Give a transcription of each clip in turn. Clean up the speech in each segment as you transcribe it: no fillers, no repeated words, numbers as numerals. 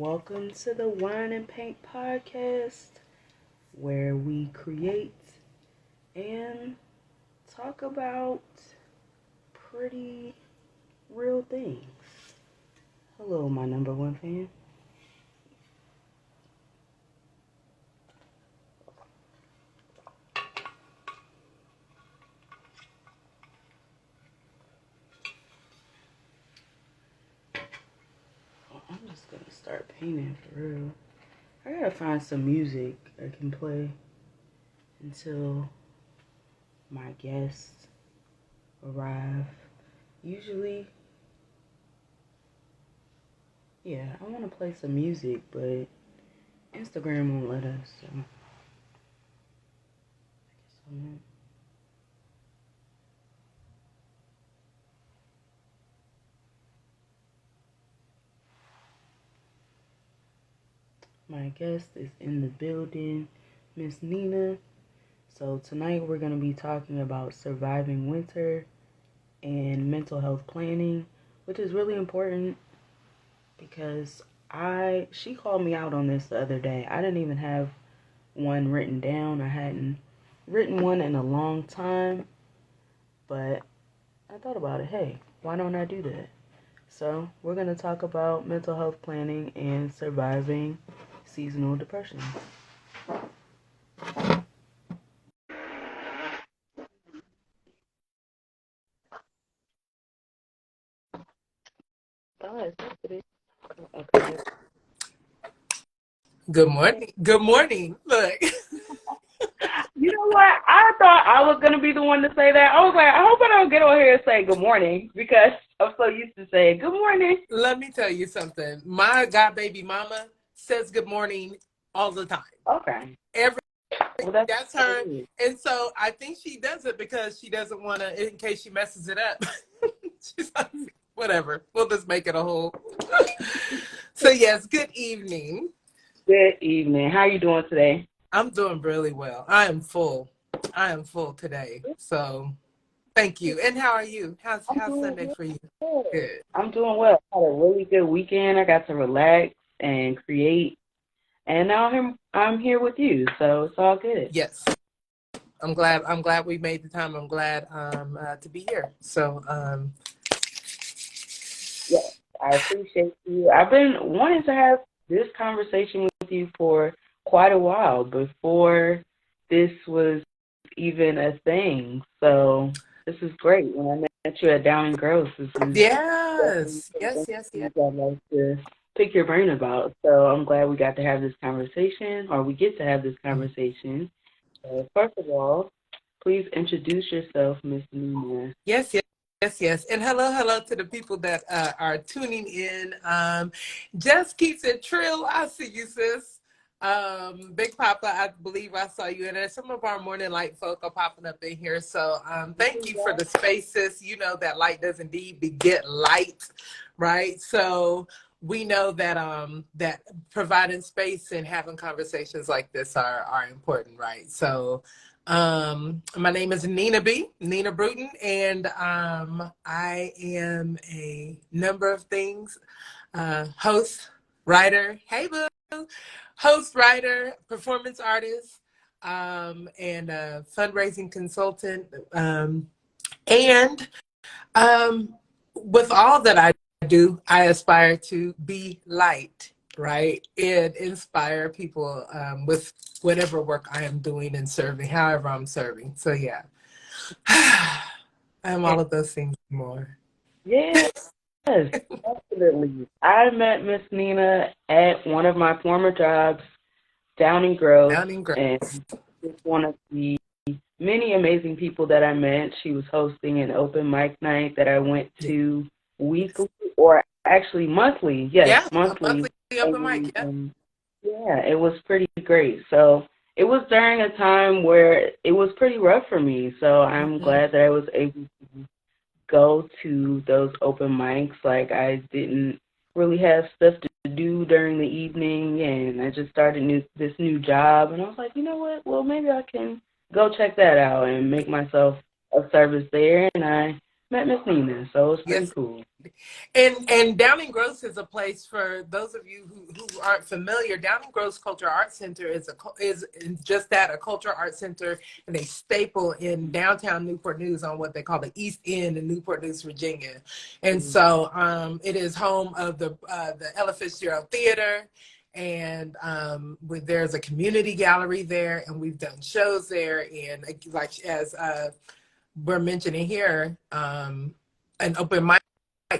Welcome to the Wine and Paint podcast, where we create and talk about pretty real things. Hello, my number one fan. I'm just gonna start painting for real. I gotta find some music I can play until my guests arrive. Usually, yeah, I want to play some music, but Instagram won't let us, so I guess I won't. My guest is in the building, Miss Nina. So tonight we're going to be talking about surviving winter and mental health planning, which is really important because she called me out on this the other day. I didn't even have one written down. I hadn't written one in a long time, but I thought about it. Hey, why don't I do that? So we're going to talk about mental health planning and surviving seasonal depression. Oh, it's yesterday. Okay. Good morning. Good morning. Look. You know what? I thought I was going to be the one to say that. I was like, I hope I don't get on here and say good morning because I'm so used to saying good morning. Let me tell you something. My god baby mama says good morning all the time. Okay. Well, That's her. And so I think she does it because she doesn't want to, in case she messes it up. She's like, whatever. We'll just make it a whole. So yes, good evening. Good evening. How are you doing today? I'm doing really well. I am full today. So thank you. And how are you? How's Sunday for you? Good. I'm doing well. I had a really good weekend. I got to relax and create. And now I'm here with you, so it's all good. Yes. I'm glad we made the time. I'm glad to be here. So yeah, I appreciate you. I've been wanting to have this conversation with you for quite a while before this was even a thing. So this is great. When I met you at Down and Gross, this is yes. I'd like to pick your brain about. So I'm glad we got to have this conversation, or we get to have this conversation. First of all, please introduce yourself, Miss Nina. Yes. And hello to the people that are tuning in. Just keeps it trill. I see you, sis. Big Papa, I believe I saw you in there. Some of our morning light folk are popping up in here. So thank you for the spaces. You know that light does indeed beget light, right? So we know that that providing space and having conversations like this are important, right? So my name is Nina Bruton, and I am a number of things. Host, writer, hey boo, host, writer, performance artist, and a fundraising consultant. And with all that I do, I aspire to be light, right? And inspire people with whatever work I am doing and serving, however I'm serving. So yeah, I'm all of those things and more. Yes, definitely. I met Miss Nina at one of my former jobs, Down and Gross, and she's one of the many amazing people that I met. She was hosting an open mic night that I went to weekly, or actually monthly. Yes, monthly open mic. Yeah, it was pretty great. So it was during a time where it was pretty rough for me. So I'm glad that I was able to go to those open mics. Like, I didn't really have stuff to do during the evening, and I just started this new job, and I was like, you know what? Well, maybe I can go check that out and make myself of service there. And I met Miss Nina, so it was pretty cool. And Downing Gross is a place for those of you who aren't familiar. Downing Gross Cultural Arts Center is just that, a cultural arts center, and a staple in downtown Newport News on what they call the East End in Newport News, Virginia. And so it is home of the Ella Fitzgerald Theater, and there's a community gallery there, and we've done shows there, and like as we're mentioning here, an open mic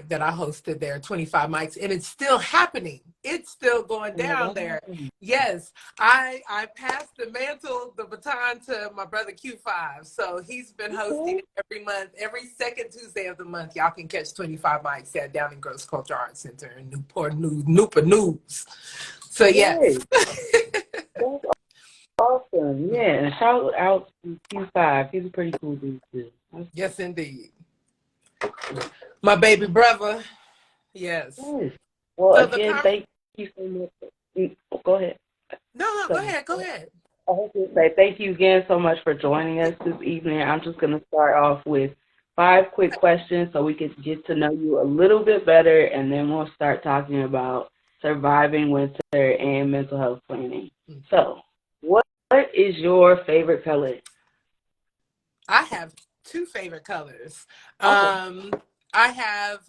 that I hosted there, 25 mics, and it's still happening. It's still going down there. Yes, I passed the mantle, the baton to my brother Q5. So he's been hosting it every month, every second Tuesday of the month. Y'all can catch 25 mics at Downing Gross Culture Arts Center in Newport News. So yes. That's awesome. Yeah, shout out to Q5. He's a pretty cool dude too. Yes, indeed. My baby brother. Yes. Well, so again, thank you so much. Go ahead. No, go ahead. I was going to say thank you again so much for joining us this evening. I'm just going to start off with 5 quick questions so we can get to know you a little bit better, and then we'll start talking about surviving winter and mental health planning. So, what is your favorite color? I have 2 favorite colors. Okay. I have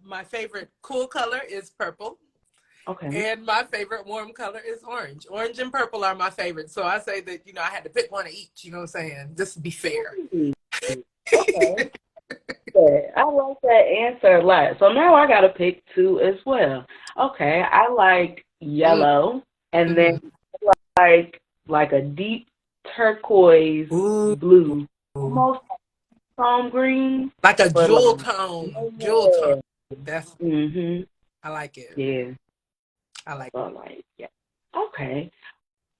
my favorite cool color is purple. Okay. And my favorite warm color is orange. Orange and purple are my favorites. So I say that, I had to pick one of each, you know what I'm saying? Just to be fair. Okay. I like that answer a lot. So now I got to pick 2 as well. Okay. I like yellow, and then like a deep turquoise blue. Almost palm green. Like a jewel tone. Jewel tone. That's I like it. Yeah. I like it. Yeah. Okay.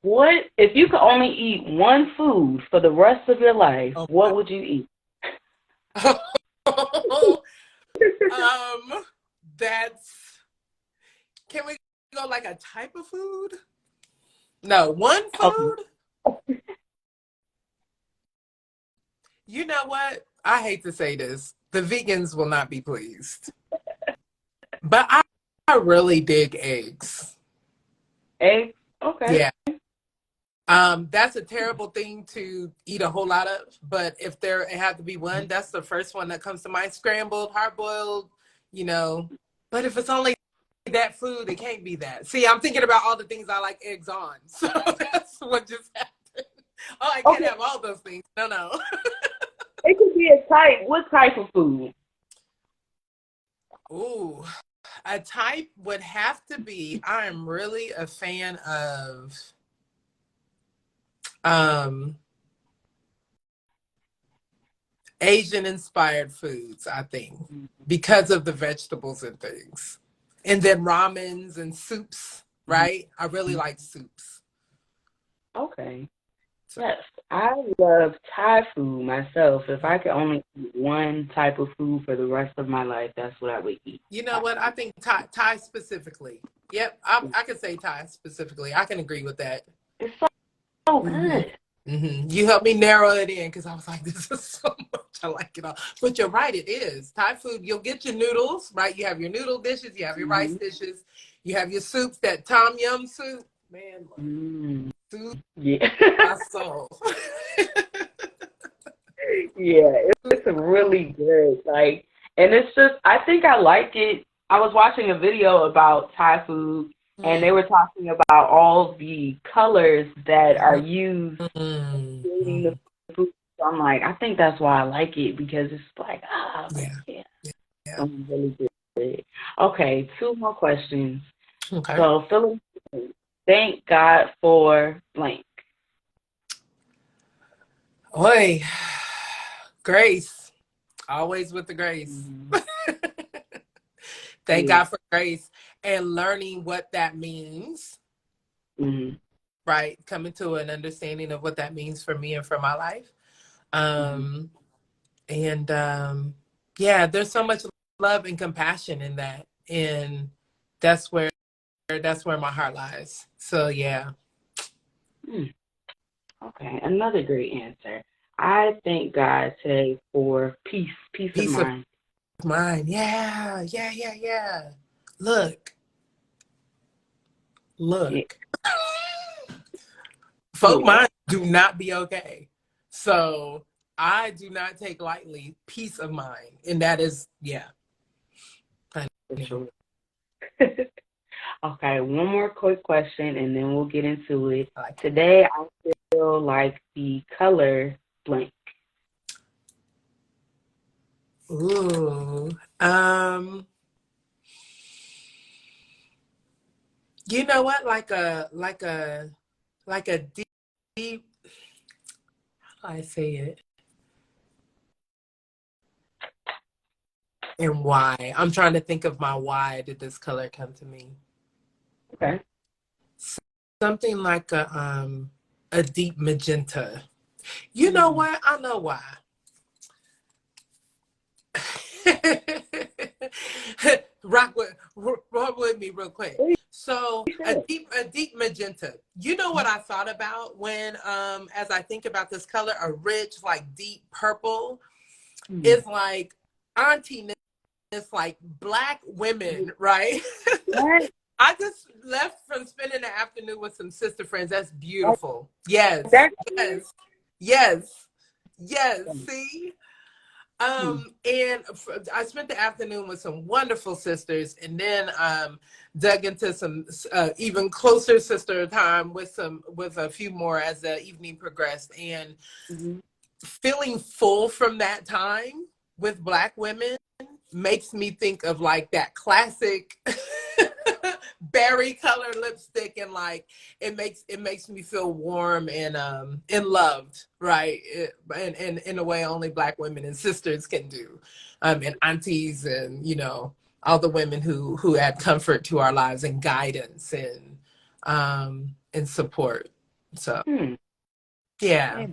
What if you could only eat one food for the rest of your life, what would you eat? Can we go like a type of food? No, one food? Okay. You know what? I hate to say this. The vegans will not be pleased. But I really dig eggs. Eggs? Okay. Yeah. That's a terrible thing to eat a whole lot of, but if it had to be one, that's the first one that comes to mind. Scrambled, hard-boiled, But if it's only that food, it can't be that. See, I'm thinking about all the things I like eggs on. So that's what just happened. Oh, I can't have all those things. No. It could be a type. What type of food? Ooh, a type would have to be, I am really a fan of Asian inspired foods, I think, because of the vegetables and things. And then ramens and soups, right? I really like soups. Okay. Yes, I love Thai food myself. If I could only eat one type of food for the rest of my life, that's what I would eat. You know what? I think Thai specifically. Yep, I could say Thai specifically. I can agree with that. It's so good. You helped me narrow it in because I was like, this is so much. I like it all. But you're right, it is. Thai food, you'll get your noodles, right? You have your noodle dishes, you have your rice dishes, you have your soups, that tom yum soup. Man, soup. Yeah. My soul. Yeah, it's really good. And it's just, I think I like it. I was watching a video about Thai food, and they were talking about all the colors that are used in creating the food. So I'm like, I think that's why I like it, because it's like, yeah. So really good. Okay, 2 more questions. Okay. So, Philip, thank God for blank. Oi, grace. Always with the grace. Thank God for grace and learning what that means. Right? Coming to an understanding of what that means for me and for my life. Yeah, there's so much love and compassion in that. And that's where my heart lies. So yeah. Okay, another great answer. I thank God today for peace of mind. mine. Yeah. Look. Yeah. Folk Yeah. mine do not be okay. So I do not take lightly peace of mind. And that is, yeah. For sure. Okay, one more quick question and then we'll get into it. I like it. Today, I feel like the color blank. Ooh. You know what? Like a deep, how do I say it? And why? I'm trying to think of my why did this color come to me? Okay. Something like a deep magenta. You know what? I know why. rock with me real quick. So a deep magenta. You know what I thought about when as I think about this color, a rich, like deep purple is like auntie, it's like Black women, right? What? I just left from spending the afternoon with some sister friends. That's beautiful. Yes, That yes, yes, yes. See? And I spent the afternoon with some wonderful sisters, and then dug into some even closer sister time with a few more as the evening progressed, and feeling full from that time with Black women makes me think of like that classic berry colored lipstick, and like it makes me feel warm and loved, right? And in a way only Black women and sisters can do, and aunties, and all the women who add comfort to our lives and guidance and support. So yeah.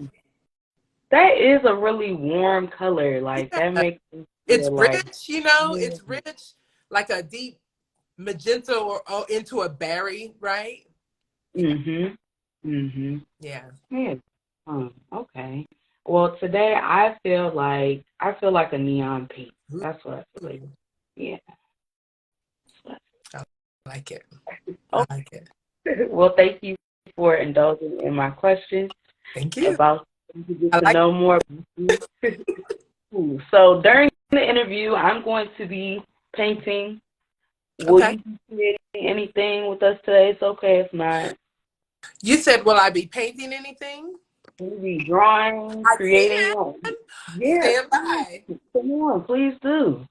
that is a really warm color. Like that Yeah. makes me It's feel like rich, it's rich, like a deep magenta or into a berry, right? Yeah, mhm. Mhm. yeah. Yeah. Okay. Well, today I feel like a neon pink. That's what I feel like. Ooh, Yeah. I like it. I Oh, like it. well, thank you for indulging in my question Thank you. about to get I to like know more about you. Cool. So during the interview, I'm going to be painting. it. Will Okay. you be creating anything with us today? It's okay if not. You said, will I be painting anything? Will you be drawing, I creating? can. Yeah, Stand by. come on, please do.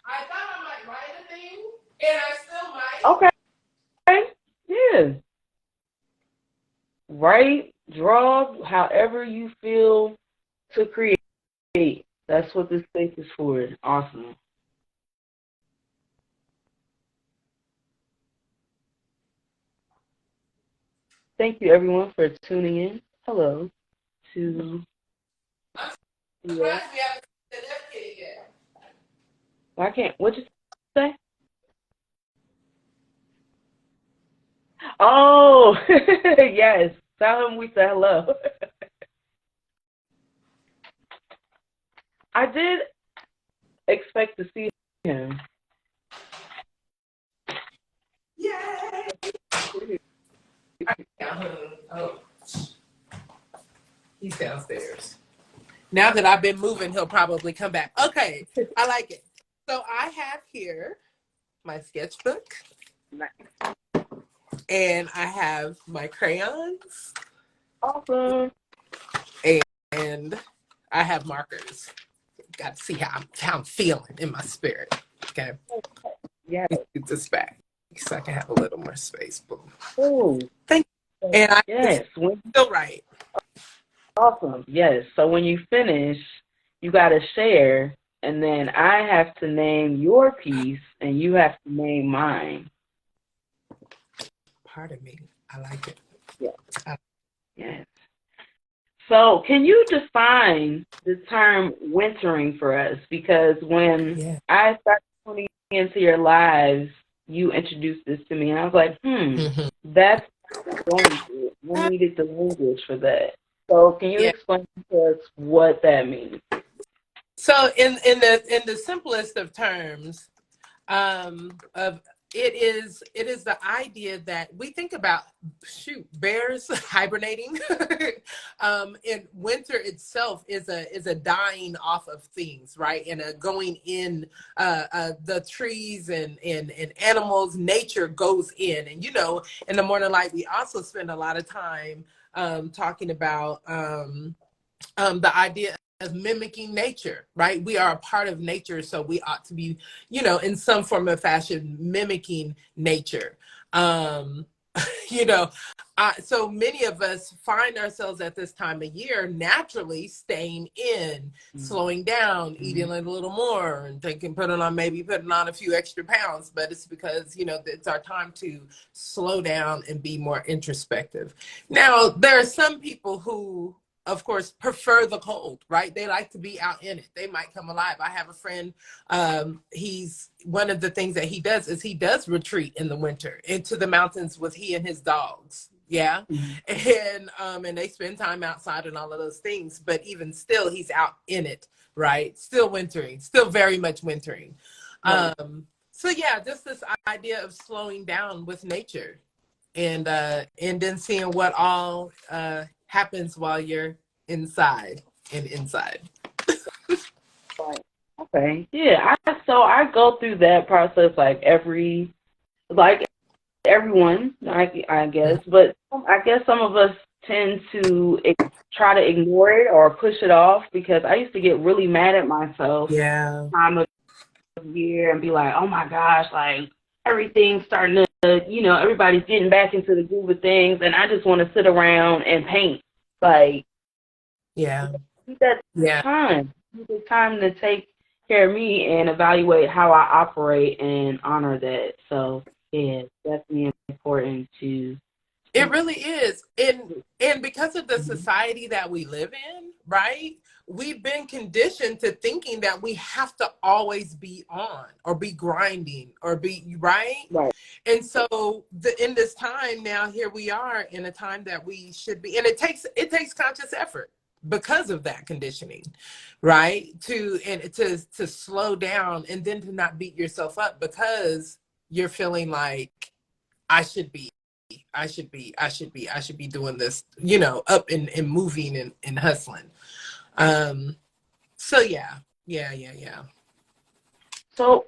I thought I might write a thing, and I still might. Okay. Yeah. Write, draw, however you feel to create. That's what this space is for. Awesome. Thank you, everyone, for tuning in. Hello to I'm yeah. surprised we haven't certificated yet. Why can't? What you say? Oh, yes. Tell him we said hello. I did expect to see him. Yay! Yeah. Oh, he's downstairs. Now that I've been moving, he'll probably come back. Okay, I like it. So I have here my sketchbook, and I have my crayons, Awesome. and I have markers. Got to see how I'm feeling in my spirit. Okay, Yes. get this back so I can have a little more space. Boom. Oh, Thank you. And I can yes. still write. Awesome. Yes. So when you finish, you got to share, and then I have to name your piece, and you have to name mine. Pardon me. I like it. Yeah. Yes. So can you define the term wintering for us? Because when Yeah. I started tuning into your lives, you introduced this to me, and I was like, Mm-hmm. that's going through it. I needed the language for that. So can you Yeah. explain to us what that means? So in the simplest of terms, of it is the idea that we think about, shoot, bears hibernating. And winter itself is a dying off of things, right? And a going in, the trees and animals, nature goes in. And in the morning light, we also spend a lot of time talking about the idea of mimicking nature, right? We are a part of nature, so we ought to be, in some form of fashion, mimicking nature. Um, you know, so many of us find ourselves at this time of year naturally staying in, slowing down, eating a little more, and thinking, maybe putting on a few extra pounds. But it's because, it's our time to slow down and be more introspective. Now, there are some people who, of course, prefer the cold, right? They like to be out in it. They might come alive. I have a friend, he's one of the things that he does is he does retreat in the winter into the mountains with he and his dogs. Yeah. And they spend time outside and all of those things. But even still, he's out in it, right? Still wintering, still very much wintering. Right. So yeah, just this idea of slowing down with nature, and then seeing what all happens while you're inside and inside. Right. Okay. Yeah. So I go through that process like everyone, I guess, but I guess some of us tend to try to ignore it or push it off because I used to get really mad at myself Yeah. time of year and be like, oh my gosh, like everything's starting to, everybody's getting back into the groove of things, and I just want to sit around and paint. Like, Yeah. need that Yeah. time. Need the time to take care of me and evaluate how I operate and honor that. So yeah, it's definitely important to. It really is. And because of the Mhm. society that we live in, right? We've been conditioned to thinking that we have to always be on or be grinding or be right. Right. And so in this time now, here we are in a time that we should be, and it takes conscious effort because of that conditioning, right? To slow down and then to not beat yourself up because you're feeling like I should be I should be doing this, up and moving and hustling. Um, so yeah, yeah. So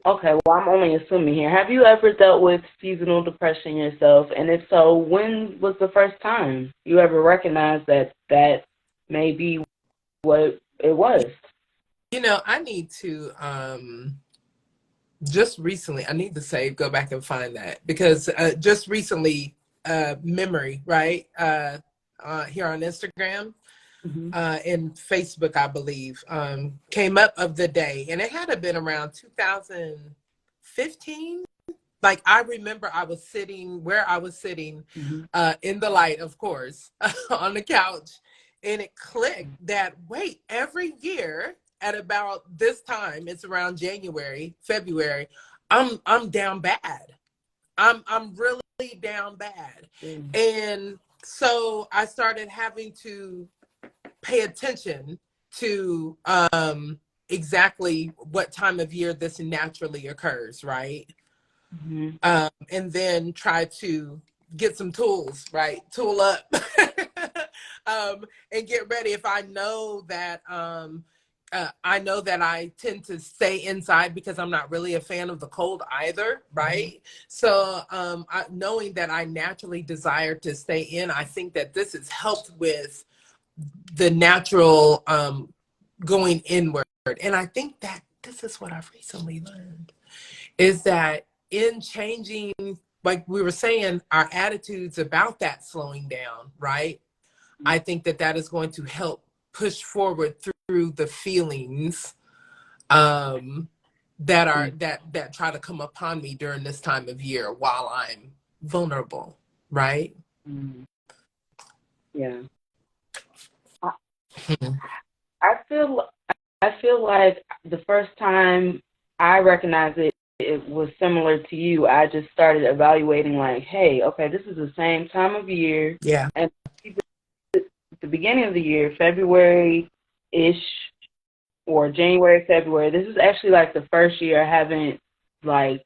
okay, well, I'm only assuming here. Have you ever dealt with seasonal depression yourself? And if so, when was the first time you ever recognized that may be what it was? I need to just recently, I need to go back and find that because just recently, memory, right? Here on Instagram, Mm-hmm. and Facebook, I believe, came up of the day, and it had to been around 2015. Like I remember I was sitting where I was sitting, Mm-hmm. in the light, of course, on the couch, and it clicked that wait, every year at about this time, it's around January, February, I'm down bad. I'm really down bad. Mm-hmm. And so I started having to pay attention to exactly what time of year this naturally occurs, right? Mm-hmm. And then try to get some tools, right? Tool up, and get ready. If I know that I tend to stay inside because I'm not really a fan of the cold either, right? So, knowing that I naturally desire to stay in, I think that this has helped with the natural going inward. And I think that this is what I've recently learned is that in changing, like we were saying, our attitudes about that slowing down, right? I think that is going to help push forward through the feelings that try to come upon me during this time of year while I'm vulnerable, right? Mm-hmm. Yeah. I, I feel I feel like the first time I recognized it, it was similar to you. I just started evaluating like, hey, okay, this is the same time of year, Yeah. and at the beginning of the year, February ish, or January, February. This is actually like the first year I haven't like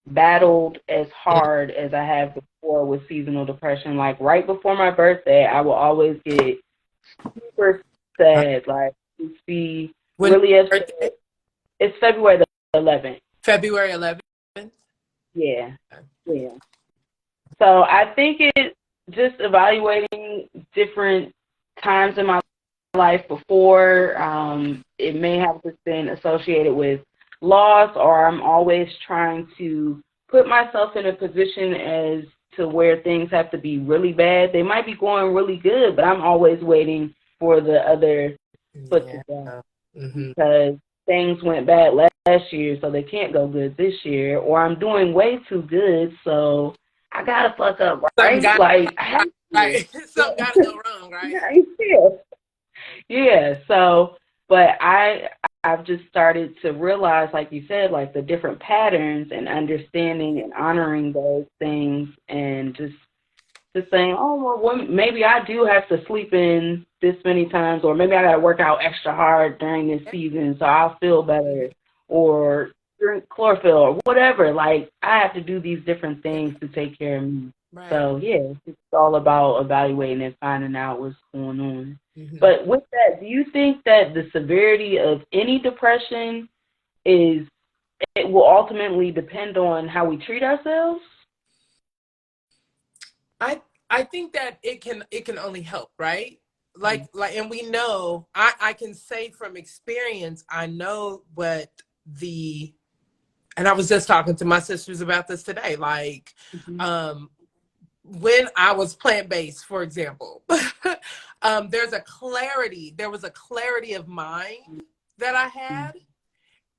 battled as hard as I have before with seasonal depression. Like right before my birthday, I will always get super sad, like just be When really upset. birthday? It's February the 11th. February 11th. Yeah, yeah. So I think it's just evaluating different times in my life before. It may have just been associated with loss, or I'm always trying to put myself in a position as to where things have to be really bad. They might be going really good, but I'm always waiting for the other foot to Yeah. drop Mm-hmm. because things went bad last year, so they can't go good this year, or I'm doing way too good, so I gotta fuck up, Something right? got Like I have right, to. right. Something got to go wrong, right? Yeah. Yeah. So, but I've just started to realize, like you said, like the different patterns and understanding and honoring those things, and just saying, oh well, maybe I do have to sleep in this many times, or maybe I got to work out extra hard during this season so I'll feel better, or drink chlorophyll or whatever. Like I have to do these different things to take care of me. Right. So yeah, it's all about evaluating and finding out what's going on. Mm-hmm. But with that, do you think that the severity of any depression is it will ultimately depend on how we treat ourselves? I think that it can only help, right? Like and we know I can say from experience, I know what the and I was just talking to my sisters about this today. Like Mm-hmm. when I was plant-based, for example, there was a clarity of mind that I had,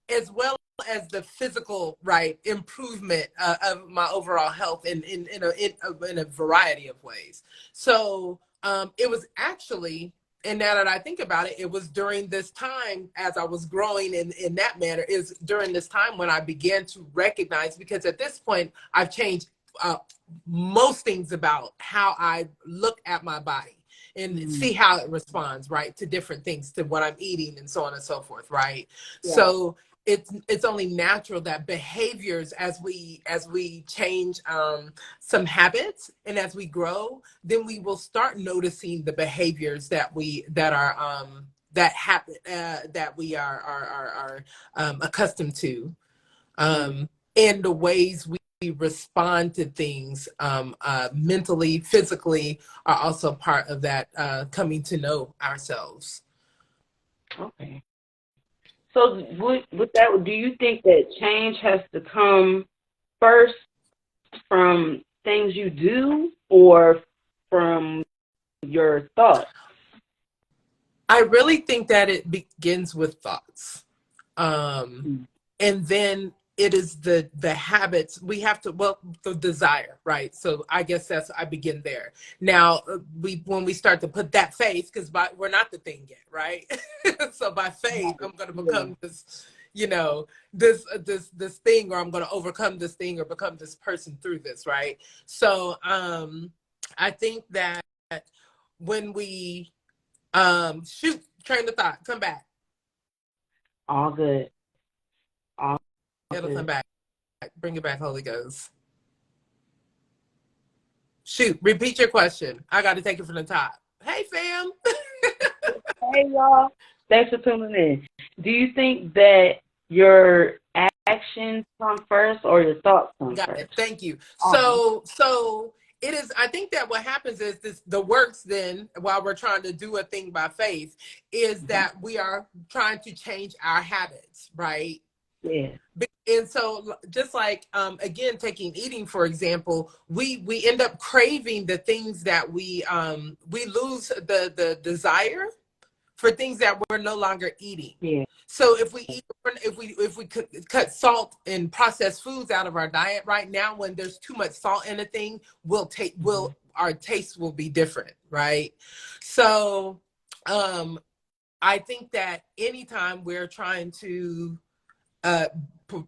as well as the physical right improvement of my overall health in a variety of ways. So it was actually, and now that I think about it, it was during this time as I was growing in that manner, is during this time when I began to recognize, because at this point I've changed most things about how I look at my body and Mm-hmm. see how it responds, right, to different things, to what I'm eating and so on and so forth, right? Yeah. So it's only natural that behaviors, as we change some habits and as we grow, then we will start noticing the behaviors that are that happen that we are accustomed to, Yeah. and the ways we respond to things mentally, physically, are also part of that coming to know ourselves. Okay. So with that, do you think that change has to come first from things you do or from your thoughts? I really think that it begins with thoughts. Um, Mm. and then it is the habits we have to, well, the desire, right? So I guess that's, I begin there. Now we when we start to put that faith, because we're not the thing yet, right? So by faith I'm going to Yeah. become this, this thing, or I'm going to overcome this thing or become this person through this, right? So I think that when we shoot, train of thought, come back, All good. All it'll come good. back. Bring it back, Holy Ghost. Shoot, repeat your question. I got to take it from the top. Hey, fam. Hey, y'all. Thanks for tuning in. Do you think that your actions come first or your thoughts come Got it. first? Thank you. Awesome. So it is. I think that what happens is this: the works. Then, while we're trying to do a thing by faith, is Mm-hmm. that we are trying to change our habits, right? Yeah. And so just like again, taking eating for example, we end up craving the things that we lose the desire for things that we're no longer eating. Yeah. So if we cut salt and processed foods out of our diet right now, when there's too much salt in a thing, Mm-hmm. our taste will be different, right? So I think that anytime we're trying to uh,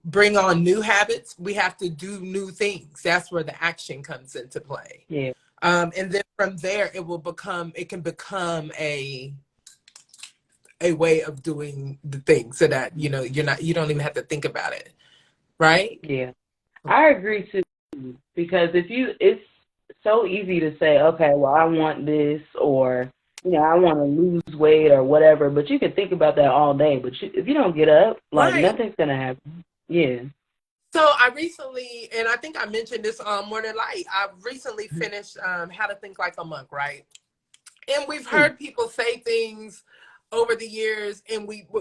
bring on new habits, we have to do new things. That's where the action comes into play. Yeah. And then from there, it can become a way of doing the thing so that, you don't even have to think about it. Right? Yeah. I agree too, because it's so easy to say, okay, well, I want this, or I want to lose weight or whatever, but you can think about that all day. But if you don't get up, like Right. nothing's gonna happen. Yeah. So I recently, and I think I mentioned this on Morning Light, I recently finished How to Think Like a Monk, right? And we've heard people say things over the years,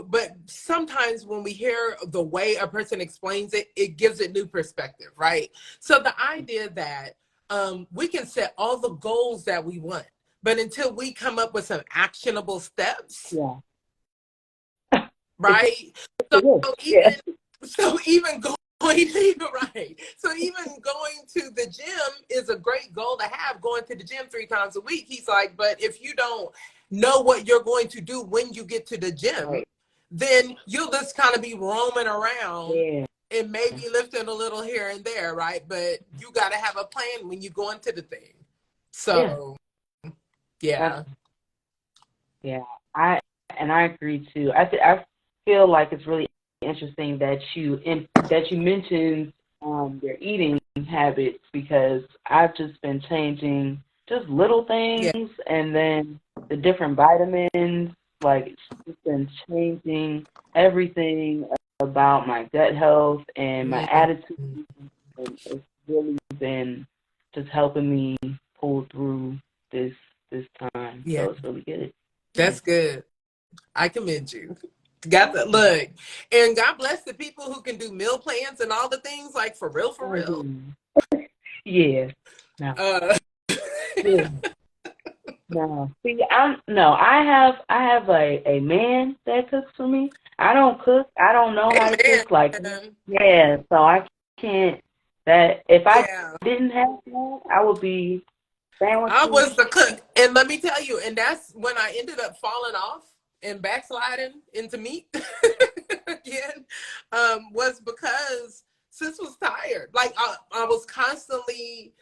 but sometimes when we hear the way a person explains it, it gives it new perspective, right? So the idea that we can set all the goals that we want, but until we come up with some actionable steps, Yeah. It's right? So it is. even Yeah. so even going right. So even going to the gym is a great goal to have, going to the gym 3 times a week. He's like, but if you don't know what you're going to do when you get to the gym, Right. then you'll just kind of be roaming around Yeah. and maybe lifting a little here and there, right? But you got to have a plan when you go into the thing. Yeah. So, yeah. Yeah. I agree too. I feel like it's really interesting that you mentioned your eating habits, because I've just been changing just little Yeah. things, and then the different vitamins. Like, it's just been changing everything about my gut health and my attitude, Mhm. and it's really been just helping me pull through this this time. Yeah. So it's really good. Yeah. That's good. I commend you. Got the look. And God bless the people who can do meal plans and all the things, like for real, for real. Yeah. No. Uh, Yeah. No. See, I have a man that cooks for me. I don't cook. I don't know how to cook. Like, Amen. yeah, so I can't. That if I Yeah. didn't have that, I would be I sandwiches. was the cook. And let me tell you, and that's when I ended up falling off and backsliding into meat again, was because sis was tired. Like I was constantly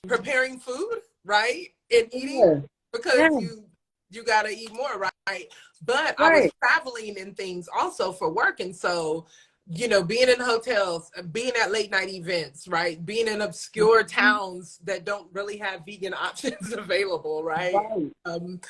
preparing food, right? And eating Yeah. because Yeah. you gotta eat more, right? But I was Right. traveling and things also for work. And so being in hotels, being at late night events, right? Being in obscure Mhm. towns that don't really have vegan options available, right? Right.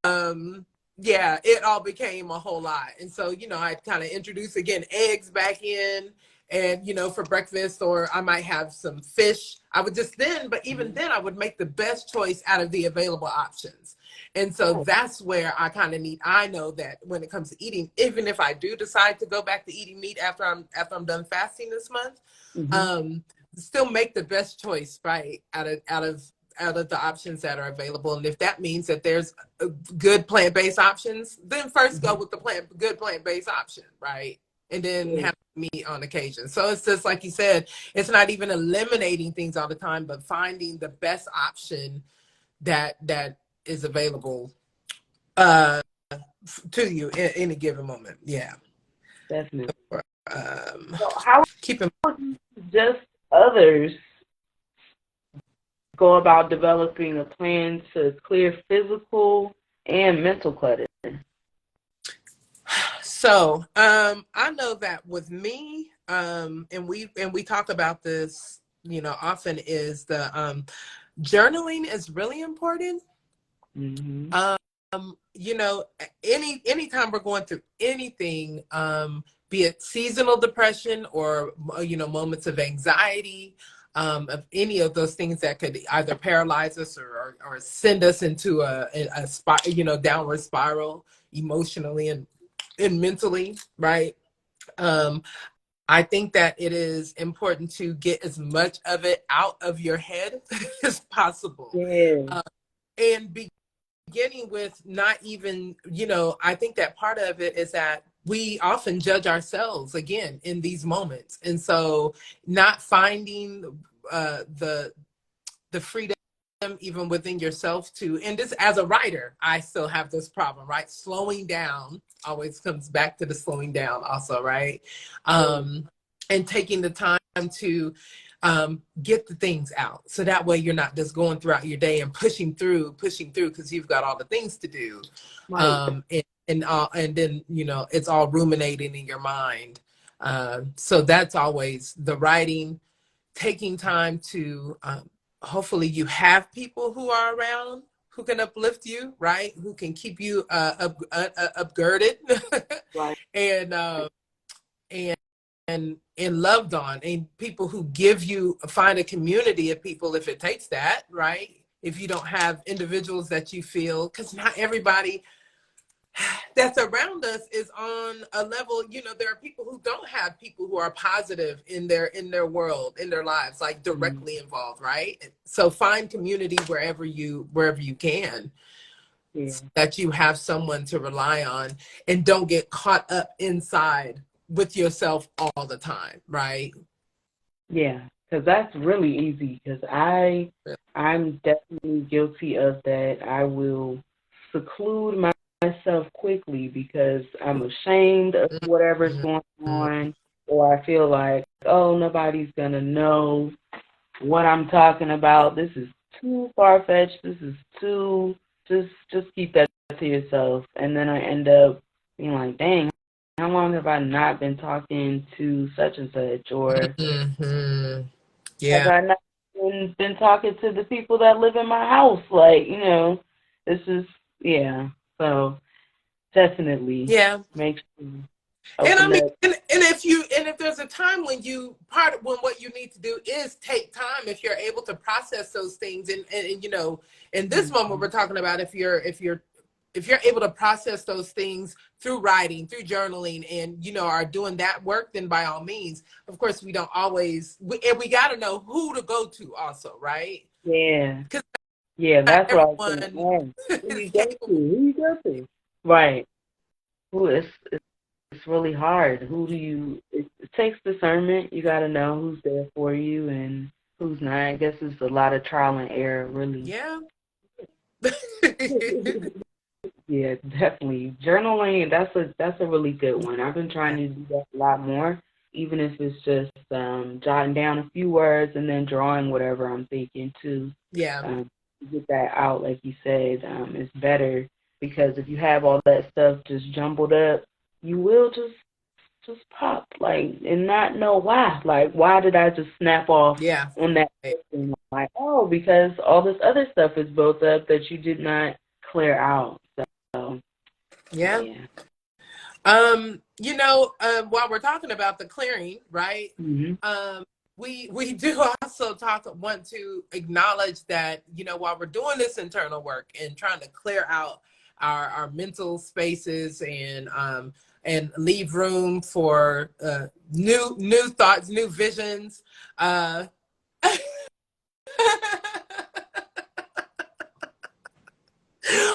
Um, yeah, it all became a whole lot. And so, I kind of introduced again eggs back in and, for breakfast, or I might have some fish. I would just then, but even then, I would make the best choice out of the available options. And so Right. that's where I know that when it comes to eating, even if I do decide to go back to eating meat after I'm done fasting this month, Mm-hmm. um, still make the best choice, right? Out of the options that are available. And if that means that there's good plant-based options, then first go Mm-hmm. with the good plant-based option, right? And then Yeah. have meat on occasion. So it's just like you said, it's not even eliminating things all the time, but finding the best option that is available uh, to you in any given moment. Yeah. Definitely. Um, So how keep in would you suggest others go about developing a plan to clear physical and mental clutter? So, I know that with me, and we talk about this, often is the journaling is really important. Mm-hmm. You know, anytime we're going through anything, be it seasonal depression or moments of anxiety, of any of those things that could either paralyze us or send us into a downward spiral emotionally and mentally, right? Um, I think that it is important to get as much of it out of your head as possible. Yeah. Uh, and beginning with not even, I think that part of it is that we often judge ourselves again in these moments. And so not finding the freedom even within yourself to, and this as a writer, I still have this problem, right? Slowing down always comes back to the slowing down also, right? And taking the time to get the things out. So that way you're not just going throughout your day and pushing through because you've got all the things to do. Right. and then it's all ruminating in your mind. So that's always the writing, taking time to hopefully you have people who are around who can uplift you, right? Who can keep you upgirded Right. and and and loved on, and people who give you find a community of people if it takes that, right? If you don't have individuals that you feel, because not everybody that's around us is on a level, there are people who don't have people who are positive in their world, in their lives, like Mm, directly involved, right? So find community wherever you can, yeah. so that you have someone to rely on, and don't get caught up inside with yourself all the time, right? Yeah, because that's really easy. Because I'm definitely guilty of that. I will seclude myself quickly because I'm ashamed of whatever's going Mhm. on, or I feel like, oh, nobody's gonna know what I'm talking about. This is too far fetched. This is too. Just keep that to yourself, and then I end up being like, dang, how long have I not been talking to such and such, or Mhm. have Yeah. I not been talking to the people that live in my house? Like, this is, yeah. So definitely Yeah. make sure you And I open mean, up. and if there's a time when what you need to do is take time, if you're able to process those things, and in this moment we're talking about, if you're able to process those things through writing, through journaling, and are doing that work, then by all means. Of course, we don't always, and we got to know who to go to also, right? Yeah. Because Yeah, not that's what I was going to everyone ask. Who is you go to? capable. Who you go to? Right. Who it's really hard. Who do you? It takes discernment. You got to know who's there for you and who's not. I guess it's a lot of trial and error, really. Yeah. Yeah, definitely. Journaling, that's a really good one. I've been trying to do that a lot more, even if it's just jotting down a few words and then drawing whatever I'm thinking too. Yeah. To get that out, like you said, it's better because if you have all that stuff just jumbled up, you will just pop like and not know why. Like, why did I just snap off Yeah. on that person? Like, oh, because all this other stuff is built up that you did not clear out. So Yeah. yeah. While we're talking about the clearing, right? Mhm. Um, we do also want to acknowledge that, while we're doing this internal work and trying to clear out our mental spaces, and leave room for new thoughts, new visions. Uh,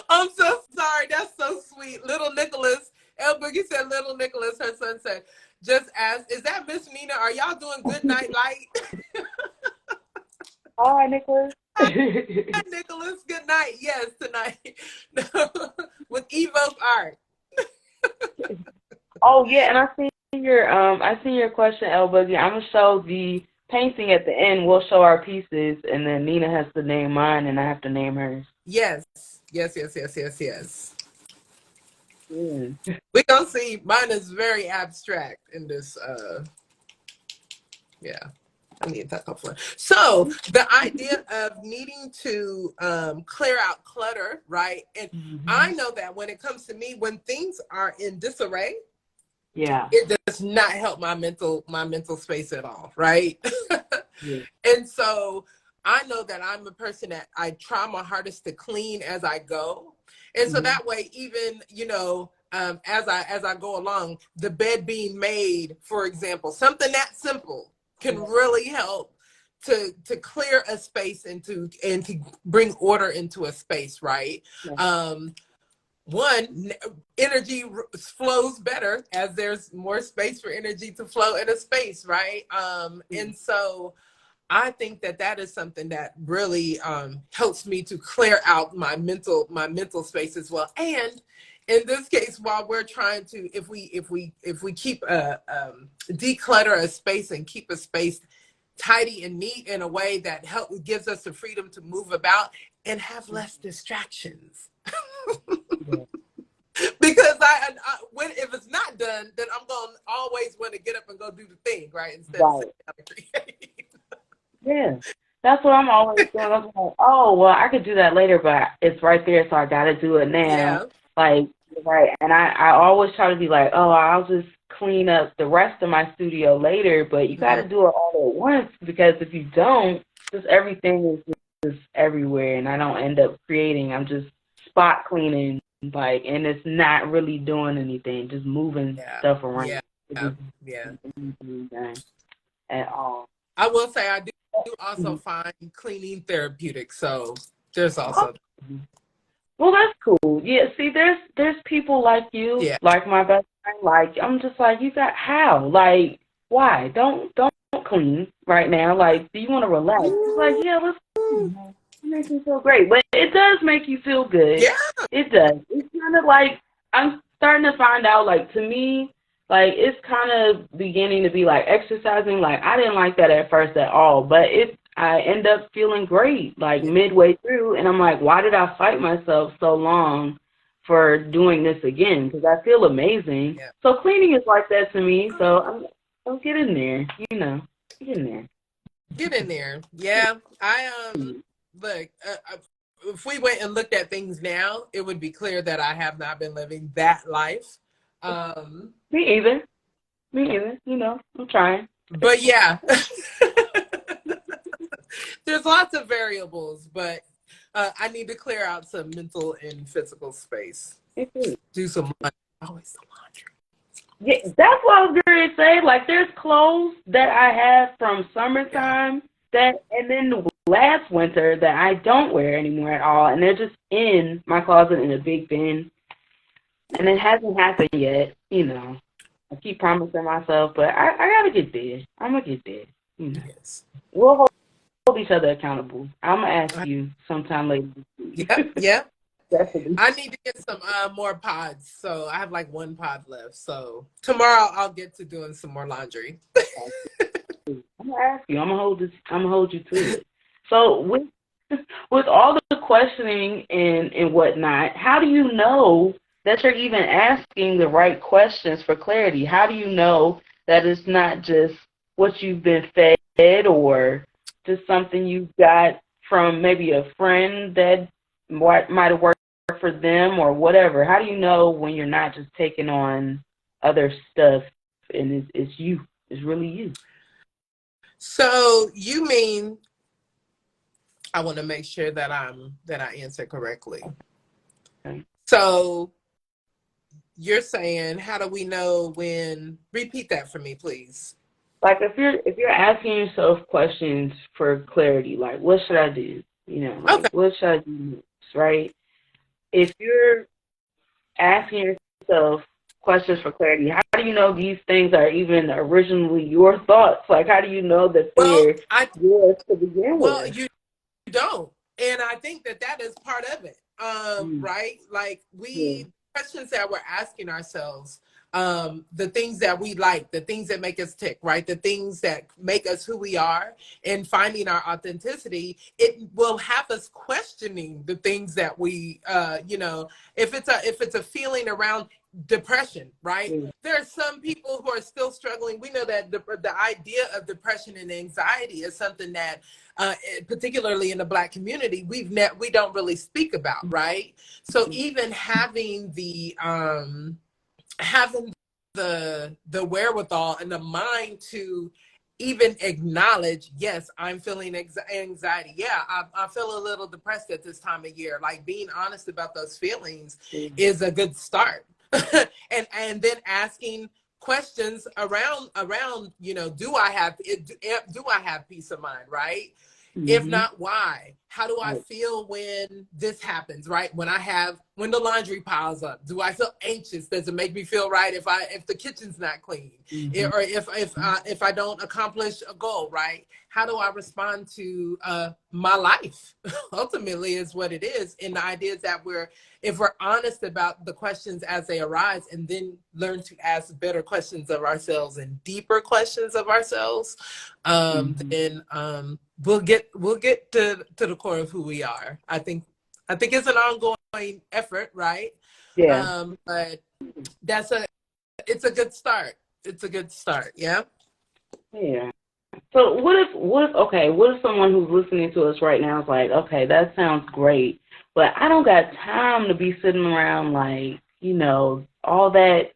I'm so sorry. That's so sweet. Little Nicholas. El Boogie said, Little Nicholas, her son said, just ask, is that Miss Nina? Are y'all doing good night light? Hi, Nicholas. Hi, Nicholas. Good night. Yes, tonight. With Evo's art. Oh yeah, and I seen your question, El Boogie. I'm gonna show the painting at the end. We'll show our pieces, and then Nina has to name mine, and I have to name hers. Yes. Yes, yes, yes, yes, yes. Yeah. We gonna see. Mine is very abstract in this. Yeah. I need that hopefully. So the idea of needing to clear out clutter, right? And I Mhm. know that when it comes to me, when things are in disarray, Yeah. it does not help my mental space at all, right? Yeah. And so I know that I'm a person that I try my hardest to clean as I go. And so Mhm. that way, even, as I go along, the bed being made, for example, something that simple can really help to clear a space, and to bring order into a space, right? Yeah. Um, one, energy flows better as there's more space for energy to flow in a space, right? And so I think that is something that really helps me to clear out my mental space as well. And in this case, while we're trying to, if we keep declutter a space and keep a space tidy and neat in a way that gives us the freedom to move about and have less distractions. Yeah. Because when if it's not done, then I'm gonna always want to get up and go do the thing, right? Instead of Right. sitting down and creating. Yeah. That's what I'm always doing. I'm like, oh, well, I could do that later, but it's right there, so I got to do it now. Yeah. Like, right. And I always try to be like, oh, I'll just clean up the rest of my studio later, but you got Mhm. to do it all at once because if you don't, just everything is just everywhere, and I don't end up creating. I'm just spot cleaning, like, and it's not really doing anything, just moving Yeah. stuff around. Yeah. It Yeah. just Yeah. doesn't do anything at all. I will say I do also find cleaning therapeutic. So there's also Mhm. Well, that's cool. Yeah, see, there's people like you, yeah. like my best friend. Like I'm just like, you got how? Like, why? Don't clean right now. Like, do you want to relax? It's like, yeah, let's clean. Man. It makes me feel great, but it does make you feel good. Yeah. It does. It's kind of like I'm starting to find out. Like to me, like it's kind of beginning to be like exercising. Like I didn't like that at first at all, but I end up feeling great like Yeah. midway through, and I'm like, why did I fight myself so long for doing this again? Because I feel amazing. Yeah. So cleaning is like that to me. So I'll get in there, get in there. Get in there. Yeah. I look. If we went and looked at things now, it would be clear that I have not been living that life. Um, Me either. Me either. I'm trying. but yeah, there's lots of variables, but I need to clear out some mental and physical space. Me too. Do some laundry. Always some laundry. Yeah, that's what I was going to say. Like, there's clothes that I have from Yeah. summertime and then the last winter that I don't wear anymore at all, and they're just in my closet in a big bin, and it hasn't happened yet. I keep promising myself, but I gotta get there. I'm gonna get there. Yes. We'll hold each other accountable. I'm gonna ask you sometime later. Yep. Yep. Definitely. I need to get some more pods. So I have like one pod left. So tomorrow I'll get to doing some more laundry. I'm gonna ask you. I'm gonna hold this. I'm gonna hold you to it. So with all the questioning and whatnot, how do you know that you're even asking the right questions for clarity? How do you know that it's not just what you've been fed or just something you got from maybe a friend that might have worked for them or whatever? How do you know when you're not just taking on other stuff and it's you? It's really you. So you mean I want to make sure that I answer correctly. Okay. So you're saying how do we know when repeat that for me, please? Like if you're asking yourself questions for clarity, like what should I do? Okay. Like what should I do next, right? If you're asking yourself questions for clarity, how do you know these things are even originally your thoughts? Like how do you know that Well, they're yours to begin well, with? you don't. And I think that is part of it. Mm, Right? Like yeah. questions that we're asking ourselves, the things that we like, the things that make us tick, right? The things that make us who we are and finding our authenticity, it will have us questioning the things that we if it's a feeling around depression, right? Yeah. There are some people who are still struggling. We know that the idea of depression and anxiety is something that particularly in the Black community, we don't really speak about, right? So even having the wherewithal and the mind to even acknowledge, yes, I'm feeling anxiety. Yeah, I feel a little depressed at this time of year. Like being honest about those feelings is a good start, and then asking questions around do I have peace of mind, right? If Mm-hmm. not, why? How do I Right. feel when this happens, right? When the laundry piles up, do I feel anxious? Does it make me feel right if the kitchen's not clean, Mm-hmm. or if I don't accomplish a goal, right? How do I respond to my life? Ultimately, is what it is. And the idea is that if we're honest about the questions as they arise, and then learn to ask better questions of ourselves and deeper questions of ourselves, Mm-hmm. then we'll get to the core of who we are. I think it's an ongoing effort, right? Yeah. But it's a good start. It's a good start. Yeah. Yeah. So what if someone who's listening to us right now is like, okay, that sounds great, but I don't got time to be sitting around like, all that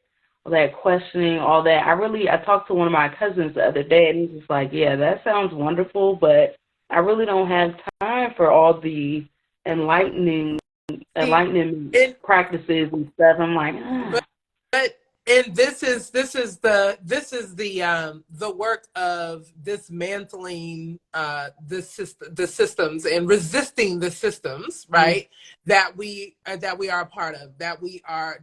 questioning, all that. I talked to one of my cousins the other day and he's just like, yeah, that sounds wonderful, but I really don't have time for all the enlightening enlightening And practices and stuff. I'm like, but and this is the work of dismantling the systems and resisting the systems, right, that we are a part of, that we are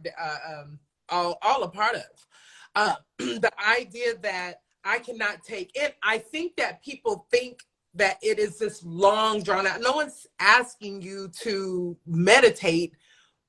all a part of. The idea that I cannot take it, I think that people think that it is this long drawn out. No one's asking you to meditate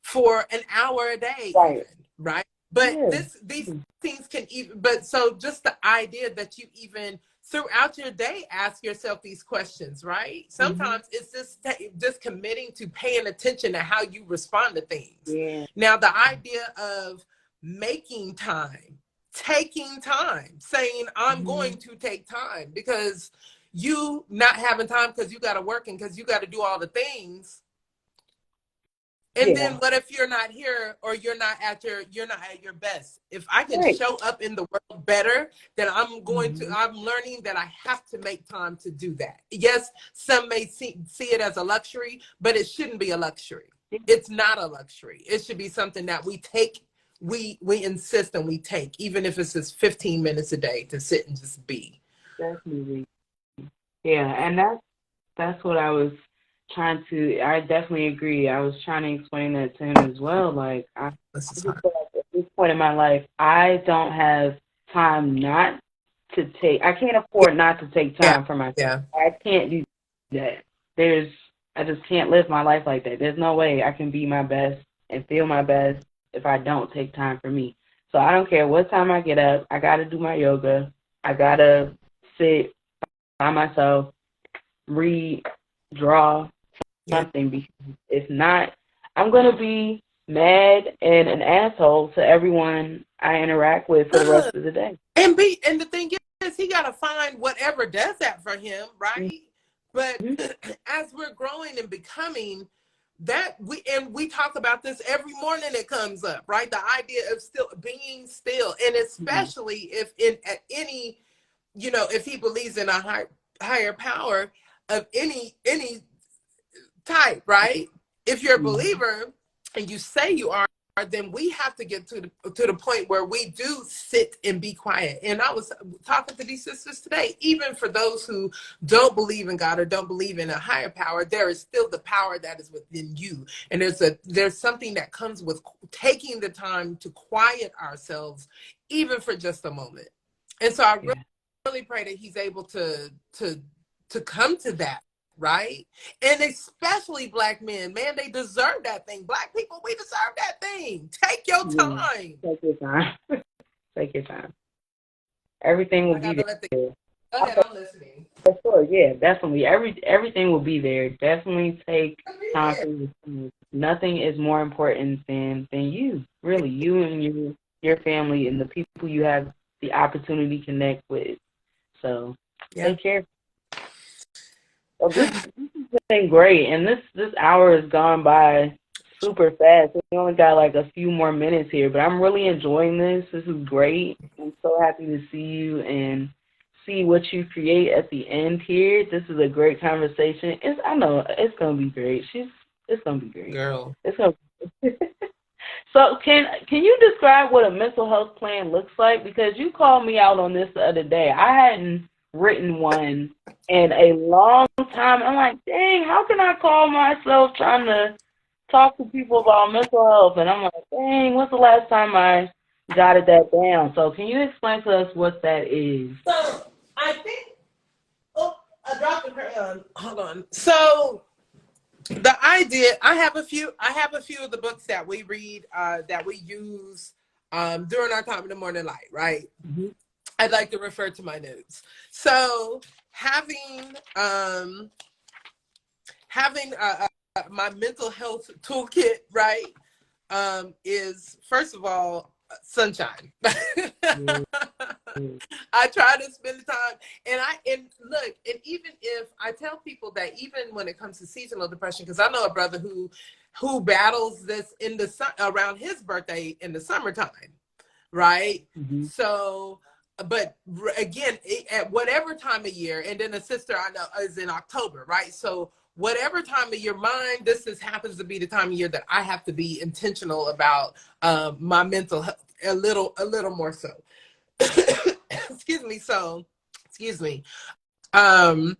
for an hour a day, even, right. right? But Yeah. these things can even, but so just the idea that you even throughout your day ask yourself these questions, right? Mm-hmm. Sometimes it's just committing to paying attention to how you respond to things. Yeah. Now, the idea of making time, taking time, saying I'm Mm-hmm. going to take time, because you not having time because you got to work and because you got to do all the things. And then Yeah. what if you're not here, or you're not at your best? If I can Right. show up in the world better, then Mm-hmm. I'm learning that I have to make time to do that. Yes, some may see it as a luxury, but it shouldn't be a luxury. It's not a luxury. It should be something that we take, we insist and we take, even if it's just 15 minutes a day to sit and just be. Definitely. Yeah, and that's what I definitely agree. I was trying to explain that to him as well. Like This I is just hard. feel like at this point in my life, I don't have time not I can't afford not to take Yeah, time for myself. yeah. I can't do that. There's I just can't live my life like that. There's no way I can be my best and feel my best if I don't take time for me. So I don't care what time I get up. I got to do my yoga. I got to sit by myself, read, draw, Yeah. something, because if not, I'm going to be mad and an asshole to everyone I interact with for the rest of the day. And the thing is, he got to find whatever does that for him, right? But Mm-hmm. as we're growing and becoming, that we talk about this every morning, it comes up, right? The idea of still being still, and Mm-hmm. especially if in at any, if he believes in a higher power of any type, right? If you're a Mm-hmm. believer and you say you are, then we have to get to the point where we do sit and be quiet. And I was talking to these sisters today, even for those who don't believe in God or don't believe in a higher power, there is still the power that is within you. And there's something that comes with taking the time to quiet ourselves, even for just a moment. And so I Yeah. really pray that he's able to come to that, right? And especially black men, man, they deserve that thing. Black people, we deserve that thing. Take your Yeah. time. Take your time. Take your time. Everything will I be gotta let the there. go ahead, I'm listening. For sure, yeah, definitely. Everything will be there. Definitely take time for yourself. Nothing is more important than you. Really, you and your family and the people you have the opportunity to connect with. So Yeah. take care. Well, this has been great, and this hour has gone by super fast. We only got like a few more minutes here, but I'm really enjoying this. This is great. I'm so happy to see you and see what you create at the end here. This is a great conversation. I know it's gonna be great. It's gonna be great. Girl. It's gonna. So can you describe what a mental health plan looks like? Because you called me out on this the other day. I hadn't written one in a long time. I'm like, dang, how can I call myself trying to talk to people about mental health? And I'm like, dang, when's the last time I jotted that down? So can you explain to us what that is? So I think, oh, I dropped the crayon. Hold on. So the idea, I have a few of the books that we read, that we use during our time in the morning light, right? Mm-hmm. I'd like to refer to my notes. So having um having my mental health toolkit, right? is, first of all, sunshine. Mm. I try to spend the time, and look, and even if I tell people that, even when it comes to seasonal depression, because I know a brother who battles this in the sun around his birthday in the summertime, right? Mm-hmm. So, but again, at whatever time of year, and then a sister I know is in October, right? So whatever time of your mind, happens to be the time of year that I have to be intentional about my mental health a little more so. Excuse me. So, excuse me. Um,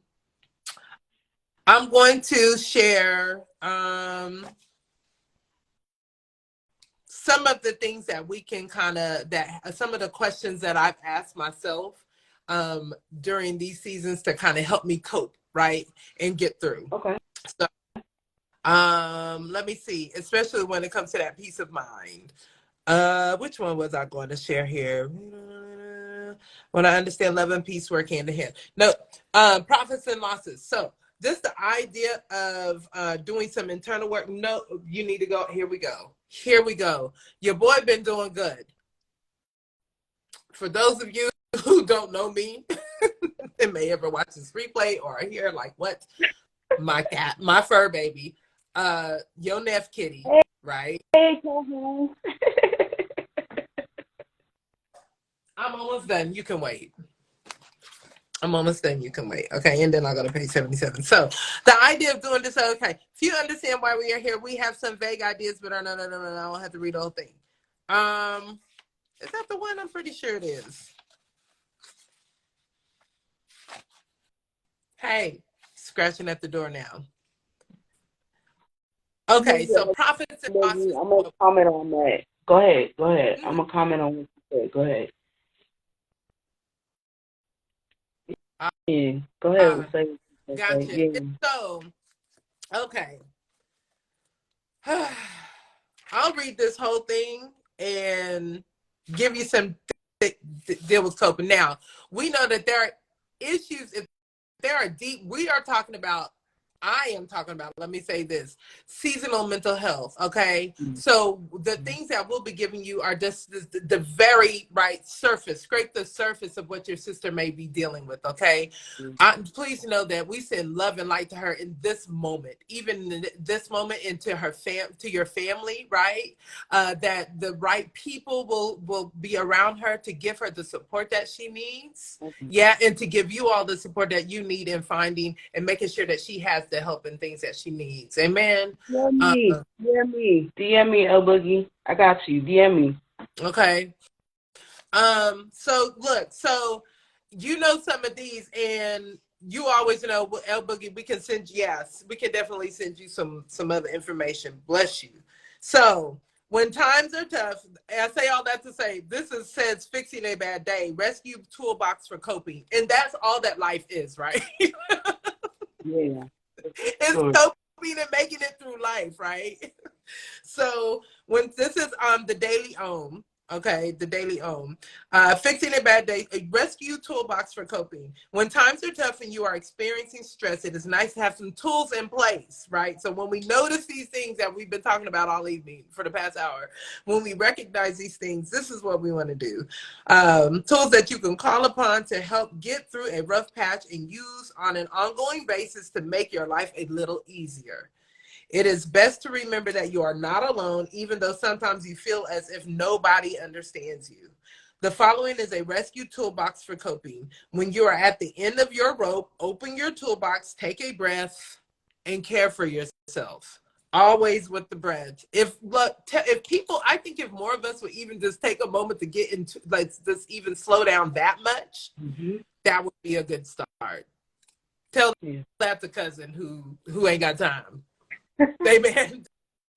I'm going to share some of the things that we can some of the questions that I've asked myself during these seasons to kind of help me cope, right, and get through. Okay. So, let me see, especially when it comes to that peace of mind. Which one was I going to share here? When I understand love and peace work hand in hand. No, profits and losses. So just the idea of doing some internal work. No, you need to go. Here we go. Here we go. Your boy been doing good. For those of you who don't know me and may ever watch this replay or hear like what my cat, my fur baby, your Neff Kitty, right? Hey, co-host. I'm almost done. You can wait. I'm almost done. You can wait. Okay. And then I'll go to page 77. So the idea of doing this, okay. If you understand why we are here, we have some vague ideas, but no. I don't have to read the whole thing. Is that the one? I'm pretty sure it is. Hey, scratching at the door now. Okay. So profits and losses. I'm gonna comment on that. Go ahead. Go ahead. I'm gonna comment on what you said. Go ahead. Yeah. Go ahead. Say. Gotcha. Yeah. And so, okay. I'll read this whole thing and give you some deal with coping. Now, we know that there are issues, if there are deep, we are talking about, I am talking about, let me say this, seasonal mental health, okay? Mm-hmm. So the things that we'll be giving you are just the very right surface, scrape the surface of what your sister may be dealing with, okay? Please know that we send love and light to her in this moment, even in this moment, into her to your family, right? That the right people will be around her to give her the support that she needs. Okay. Yeah, and to give you all the support that you need in finding and making sure that she has the help and things that she needs. Amen. DM me. DM me. DM me, El Boogie. I got you. DM me. Okay. So look, so you know some of these, and you always know, El Boogie, we can send you, yes, we can definitely send you some other information. Bless you. So when times are tough, I say all that to say this says fixing a bad day, rescue toolbox for coping. And that's all that life is, right? Yeah. It's Sure. coping and making it through life, right? So when this is the Daily Ohm, okay, the Daily Ohm, fixing a bad day, a rescue toolbox for coping. When times are tough and you are experiencing stress, it is nice to have some tools in place, right? So when we notice these things that we've been talking about all evening for the past hour, when we recognize these things, this is what we want to do. Tools that you can call upon to help get through a rough patch and use on an ongoing basis to make your life a little easier. It is best to remember that you are not alone, even though sometimes you feel as if nobody understands you. The following is a rescue toolbox for coping. When you are at the end of your rope, open your toolbox, take a breath, and care for yourself. Always with the breath. If people, I think if more of us would even just take a moment to get into, like, just even slow down that much, that would be a good start. Tell that to cousin who ain't got time. Amen.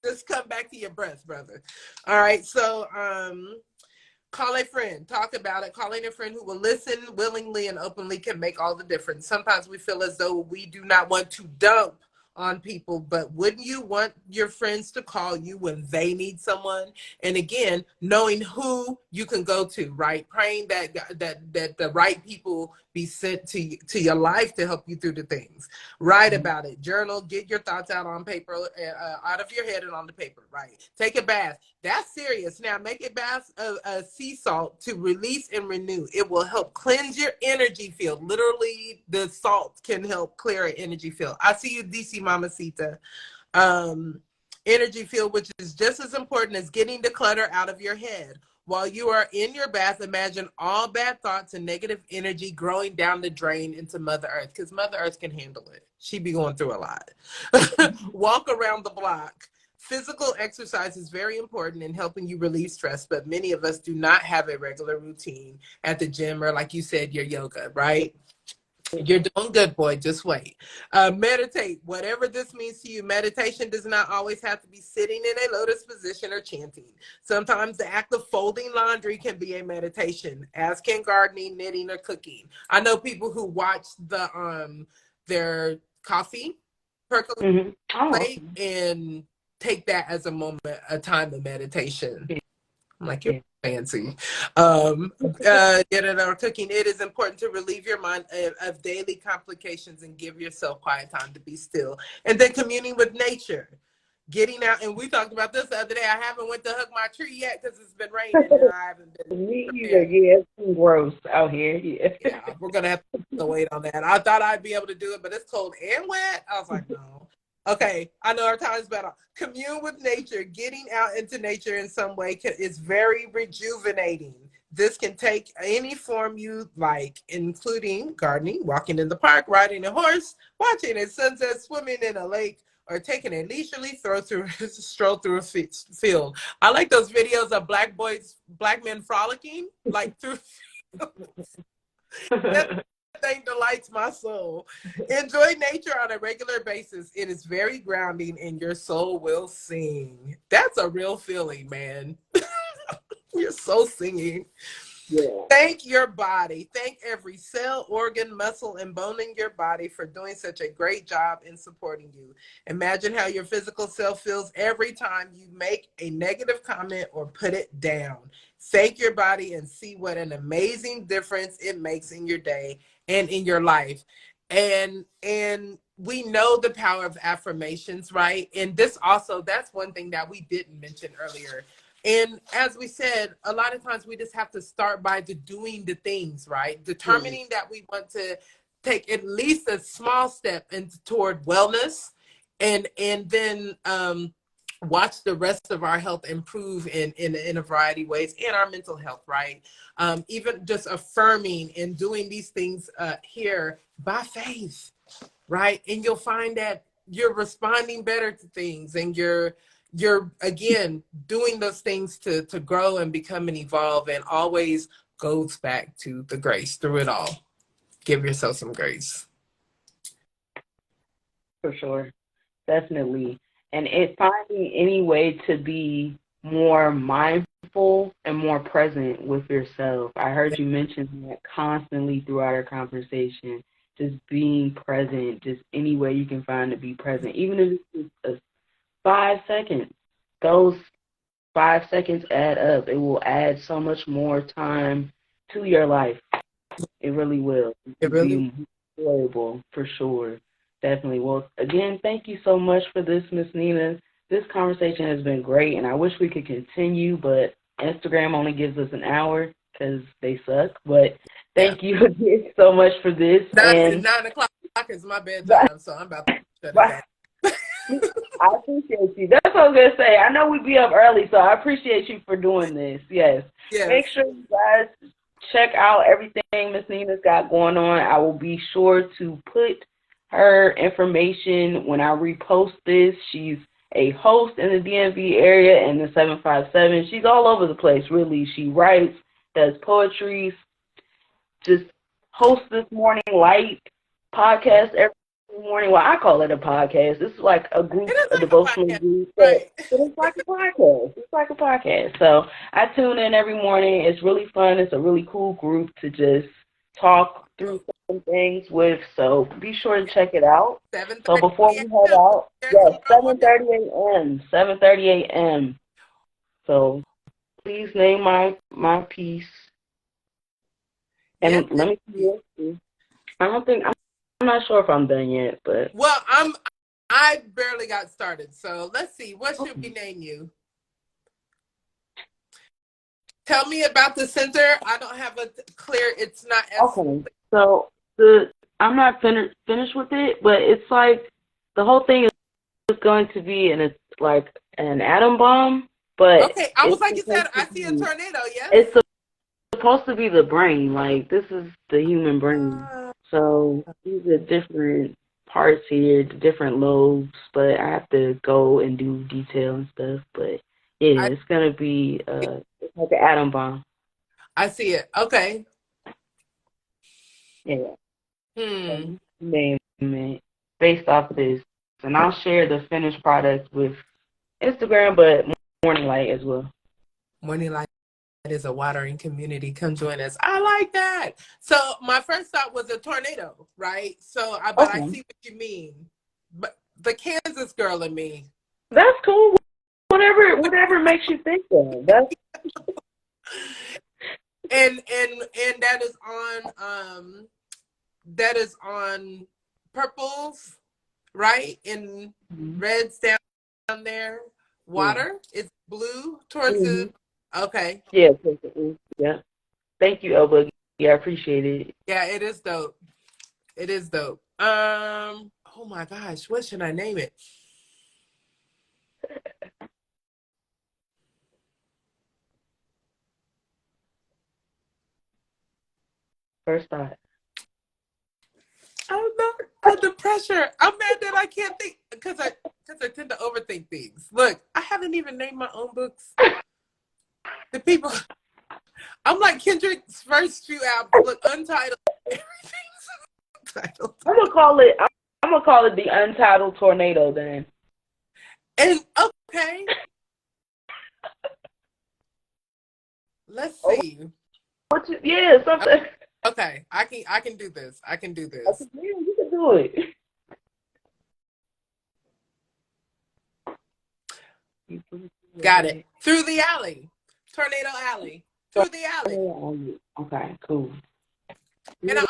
Just come back to your breath, brother. All right. So call a friend, talk about it. Calling a friend who will listen willingly and openly can make all the difference. Sometimes we feel as though we do not want to dump on people, but wouldn't you want your friends to call you when they need someone? And again, knowing who you can go to, right? Praying that the right people be sent to your life to help you through the things. Write about it, journal, get your thoughts out on paper, out of your head and on the paper. Right, take a bath. That's serious. Now make a bath of sea salt to release and renew. It will help cleanse your energy field. Literally, the salt can help clear an energy field. I see you, DC Mamacita. um, Energy field, which is just as important as getting the clutter out of your head. While you are in your bath, imagine all bad thoughts and negative energy growing down the drain into Mother Earth, because Mother Earth can handle it. She be going through a lot. Walk around the block. Physical exercise is very important in helping you relieve stress, but many of us do not have a regular routine at the gym or, like you said, your yoga, right? You're doing good, boy. Just wait. Meditate. Whatever this means to you, meditation does not always have to be sitting in a lotus position or chanting. Sometimes the act of folding laundry can be a meditation, as can gardening, knitting, or cooking. I know people who watch their coffee percolate Mm-hmm. Oh, and take that as a moment, a time of meditation. okay. I'm like, you're Yeah. fancy. Or cooking. It is important to relieve your mind of daily complications and give yourself quiet time to be still. And then communing with nature. Getting out, and we talked about this the other day. I haven't went to hug my tree yet because it's been raining and I haven't been Me either. prepared. Yeah, it's been gross out here. Yeah. Yeah, we're gonna have to wait on that. I thought I'd be able to do it, but it's cold and wet. I was like, no. Okay, I know our time is better. Commune with nature. Getting out into nature in some way is very rejuvenating. This can take any form you like, including gardening, walking in the park, riding a horse, watching a sunset, swimming in a lake, or taking a leisurely stroll through a field. I like those videos of black men frolicking, like through. That thing delights my soul. Enjoy nature on a regular basis. It is very grounding and your soul will sing. That's a real feeling, man. You're so singing. Yeah. Thank your body. Thank every cell, organ, muscle, and bone in your body for doing such a great job in supporting you. Imagine how your physical self feels every time you make a negative comment or put it down. Thank your body and see what an amazing difference it makes in your day and in your life. And we know the power of affirmations, right? And this also, that's one thing that we didn't mention earlier. And as we said, a lot of times we just have to start by doing the things, right? Determining that we want to take at least a small step toward wellness, and then watch the rest of our health improve in a variety of ways, and our mental health, right? Even just affirming and doing these things here by faith, right? And you'll find that you're responding better to things, and you're again doing those things to grow and become and evolve, and always goes back to the grace through it all. Give yourself some grace. For sure. Definitely. And finding any way to be more mindful and more present with yourself. I heard you mention that constantly throughout our conversation. Just being present, just any way you can find to be present, even if it's just 5 seconds. Those 5 seconds add up. It will add so much more time to your life. It really will. It It will really be enjoyable for sure. Definitely. Well, again, thank you so much for this, Miss Nina. This conversation has been great, and I wish we could continue, but Instagram only gives us an hour because they suck. But yeah. thank you again so much for this, and 9 o'clock is my bedtime, so I'm about to shut it bye. down. I appreciate you. That's what I was gonna say. I know we be up early, so I appreciate you for doing this. Yes. Yes. Make sure you guys check out everything Miss Nina's got going on. I will be sure to put her information when I repost this. She's a host in the DMV area and the 757. She's all over the place, really. She writes, does poetry, just hosts this morning light podcast every morning. Well, I call it a podcast. This is like a It group, is a like a devotional podcast, group, right? but it's like a podcast. It's like a podcast. So I tune in every morning. It's really fun. It's a really cool group to just talk through some things with. So be sure to check it out. So 7:30 before we head a.m. out, There's yes, tomorrow morning. 7:30 a.m. 7:30 a.m. So please name my piece. Yes. And let me see this. I don't think I'm not sure if I'm done yet, but Well, I barely got started. So let's see. What should we okay. name you? Tell me about the center. I don't have a clear. It's not as Okay. So the I'm not finished with it, but it's like the whole thing is going to be like an atom bomb, but okay. I was it's like you said. supposed to I see a be tornado. Yes. it's supposed to be the brain. Like this is the human brain. Uh, So these are different parts here, the different lobes, but I have to go and do detail and stuff. But yeah, I it's gonna be it's like an atom bomb. I see it. Okay. Yeah. Hmm. So name it based off this. And I'll share the finished product with Instagram, but Morning Light as well. Morning light is a watering community. Come join us. I like that. So my first thought was a tornado, right? So, but I Okay. see what you mean. But the Kansas girl in me, That's cool. Whatever makes you think of. That's and that is on purples, right? And mm-hmm. reds down there. Yeah. Water is blue towards the Mm-hmm. okay. Yeah, perfectly. Yeah. Thank you, Elba. Yeah, I appreciate it. Yeah, it is dope. It is dope. Oh my gosh, what should I name it? First thought. I'm not under pressure. I'm mad that I can't think because I tend to overthink things. Look, I haven't even named my own books. The people I'm like Kendrick's first few albums. Look, Untitled, everything's Untitled. I'm gonna call it the Untitled Tornado then. And okay, let's Oh, see. yeah, something. Okay, I can do this. I can do I this. said, yeah, you can do it. Got it. Through the alley. Tornado Alley. Through the alley. Okay, cool. And I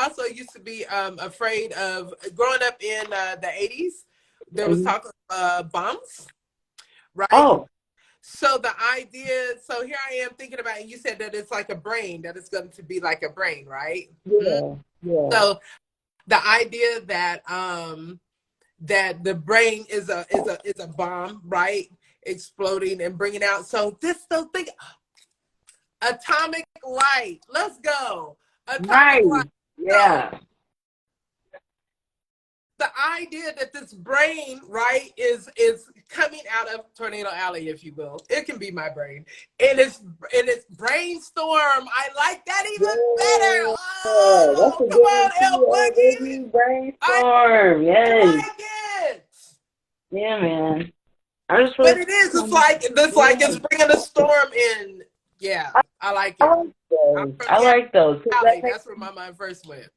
also used to be afraid of growing up in the 80s. There was Mm-hmm. talk of bombs, right? Oh, So the idea, so here I am thinking about it. You said that it's like a brain, that it's going to be like a brain, right? Mm-hmm. yeah, yeah. So the idea that that the brain is a bomb, right? Exploding and bringing out. So this so think atomic light. Let's go. Atomic Nice. light. So Yeah. the idea that this brain, right, is coming out of Tornado Alley, if you will. It can be my brain. And it's brainstorm. I like that even Yeah. better. That's Oh, a come good one on, too, El Boogie. baby. I Brainstorm. Yes. like it. Yeah, man. I just But really it is. It's um, like it's yeah. bringing a storm in. Yeah, I like I it. like I'm those. from I the like those. 'Cause Alley. That's where my mind first went.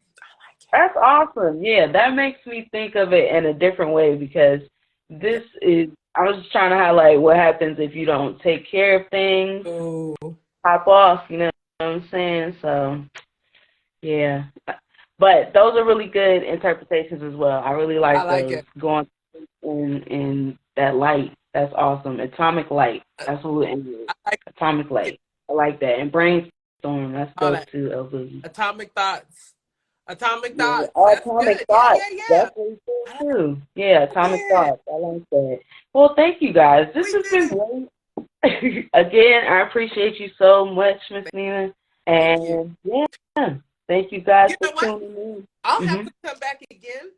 I that's awesome. Yeah, that makes me think of it in a different way because like this is, I was just trying to highlight what happens if you don't take care of things, it. Oh, pop off, you know what I'm saying? So, yeah. But those are really good interpretations as well. I really I like like those. it. Going in that light. That's awesome. Atomic light. That's what we're in. I like Atomic it. light. I like that. And brainstorm. That's All dope that. too, Elvis. Atomic thoughts. Atomic Yeah. thoughts. Oh, That's atomic good. Yeah, thoughts. yeah, yeah. That's what he I said like too. Yeah, atomic it. thoughts. I like that. Well, thank you guys. This We has did been it. great. Again, I appreciate you so much, Miss Nina. Thank you. And yeah, thank you guys You for know what? tuning in. I'll have Mm-hmm. to come back again.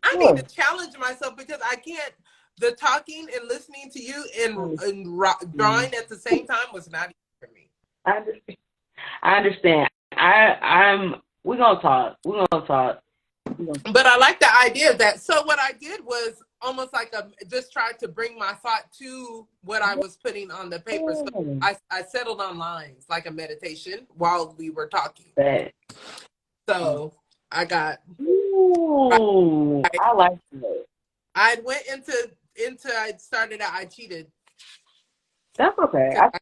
I need to Sure. challenge myself because I can't. The talking and listening to you and Mm. drawing at the same time was not easy for me. I understand. I understand. I'm. We're gonna talk. We're gonna talk. We're gonna But I like the idea of that. So what I did was almost like just tried to bring my thought to what I was putting on the paper. So talk. I settled on lines like a meditation while we were talking. That. So I got Ooh, right. I like that. I went into I started out. I cheated That's okay. because